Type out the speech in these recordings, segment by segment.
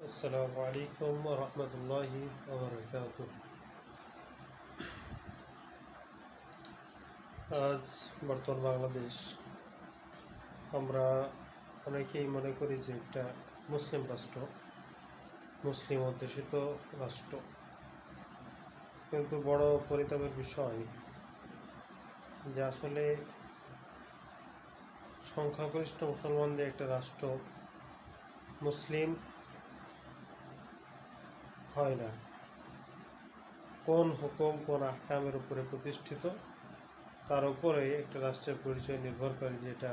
আসসালামু আলাইকুম ওয়া রাহমাতুল্লাহি ওয়া বারাকাতুহু। আজ বর্তমান বাংলাদেশ আমরা অনেকেই মনে করি যে একটা মুসলিম রাষ্ট্র, মুসলিম অধ্যুষিত রাষ্ট্র, কিন্তু বড় পরিতাপের বিষয় যে আসলে সংখ্যাগরিষ্ঠ মুসলমানদের একটা রাষ্ট্র মুসলিম হয় না। কোন হুকুম কোন আহকামের উপরে প্রতিষ্ঠিত তার উপরে একটা রাষ্ট্রের পরিচয় নির্ভর করে যে এটা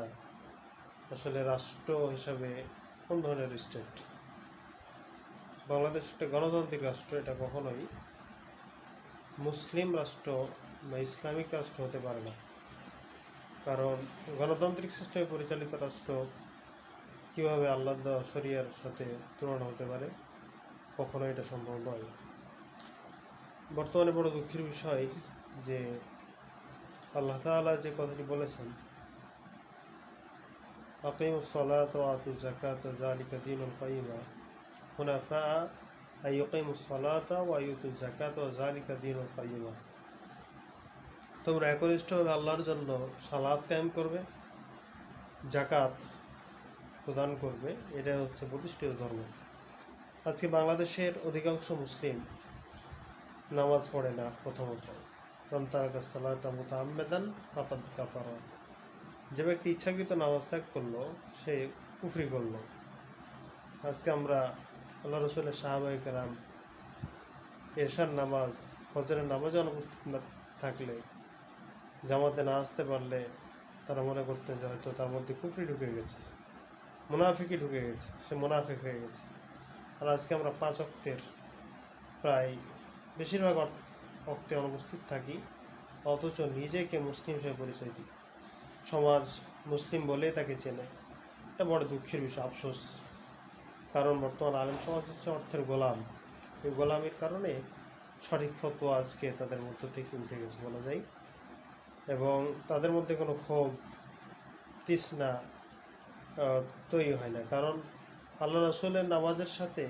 আসলে রাষ্ট্র হিসাবে কোন ধরনের স্টেট। বাংলাদেশ একটা গণতান্ত্রিক রাষ্ট্র, এটা কখনোই মুসলিম রাষ্ট্র বা ইসলামিক রাষ্ট্র হতে পারে না। কারণ গণতান্ত্রিক সিস্টেমে পরিচালিত রাষ্ট্র কীভাবে আল্লাহ দেওয়া শরিয়ার সাথে তুলনা হতে পারে, কখনো এটা সম্ভব নয়। বর্তমানে বড় দুঃখের বিষয় যে আল্লাহ তাআলা যে কথাটি বলেছেন, আকিমুস সালাতা ওয়া আতুজ যাকাতা যালিকা দীনুল কাইয়্যিমা হুনাফা আইয়ুকিমুস সালাতা ওয়া ইউতুজ যাকাতা ওয়া যালিকা দীনুল কাইয়্যিমা, তোমরা একনিষ্ঠভাবে আল্লাহর জন্য সালাত কায়েম করবে, যাকাত প্রদান করবে, এটা হচ্ছে প্রতিষ্ঠিত ধর্ম। আজকে বাংলাদেশের অধিকাংশ মুসলিম নামাজ পড়ে না। প্রথমত, মান তারাকা সালাতা মুতাআম্মিদান ফাকাদ কাফারা, যে ব্যক্তি ইচ্ছাকৃত নামাজ ত্যাগ করলো সে কুফরি করলো। আজকে আমরা আল্লাহ রসুলের সাহাবায়ে কেরাম এশার নামাজ, ফজরের নামাজে অনুপস্থিত না থাকলে, জামাতে না আসতে পারলে তারা মনে করতেন যে হয়তো তার মধ্যে কুফরি ঢুকে গেছে, মুনাফিকি ঢুকে গেছে, সে মুনাফিক হয়ে গেছে। আর আজকে আমরা 5 ওয়াক্তের প্রায় বেশিরভাগ ওয়াক্তে অনুপস্থিত থাকি, অথচ নিজেকে মুসলিম হিসেবে পরিচয় দিই, সমাজ মুসলিম বলেই তাকে চেনে। এটা বড় দুঃখের বিষয়, আফসোস। কারণ বর্তমান আলেম সমাজ হচ্ছে অর্থের গোলাম। এই গোলামির কারণে সঠিক ফতোয়া আজকে তাদের মধ্য থেকে উঠে গেছে বলা যায়, এবং তাদের মধ্যে কোনো ক্ষোভ তৃষ্ণা তৈরি হয় না। কারণ আল্লাহ রসুলের নামাজের সাথে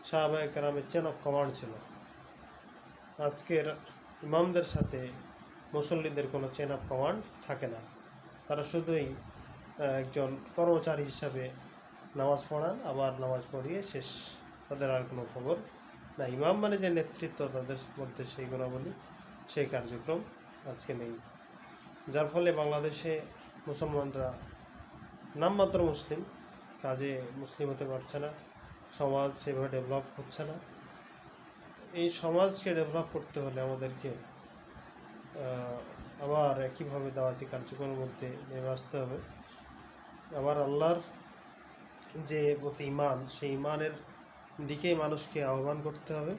সাহাবায়ে কেরামের চেন অফ কমান্ড ছিল। আজকের ইমামদের সাথে মুসল্লিদের কোনো চেন অফ কমান্ড থাকে না। তারা শুধুই একজন কর্মচারী হিসাবে নামাজ পড়ান, আবার নামাজ পড়িয়ে শেষ, তাদের আর কোনো খবর না। ইমাম মানে যে নেতৃত্ব, তাদের মধ্যে সেই গুণাবলী, সেই কার্যক্রম আজকে নেই। যার ফলে বাংলাদেশে মুসলমানরা নামমাত্র মুসলিম, কাজে মুসলিম হতে পারছে না, সমাজ সেভাবে ডেভেলপ হচ্ছে না। এই সমাজকে ডেভেলপ করতে হলে আমাদেরকে আবার একইভাবে দাওয়াতি কার্যক্রমের মধ্যে নেমে আসতে হবে। আবার আল্লাহর যে প্রতি ঈমান, সেই ঈমানের দিকেই মানুষকে আহ্বান করতে হবে।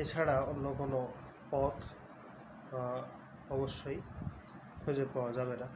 এছাড়া অন্য কোনো পথ অবশ্যই খুঁজে পাওয়া যাবে না।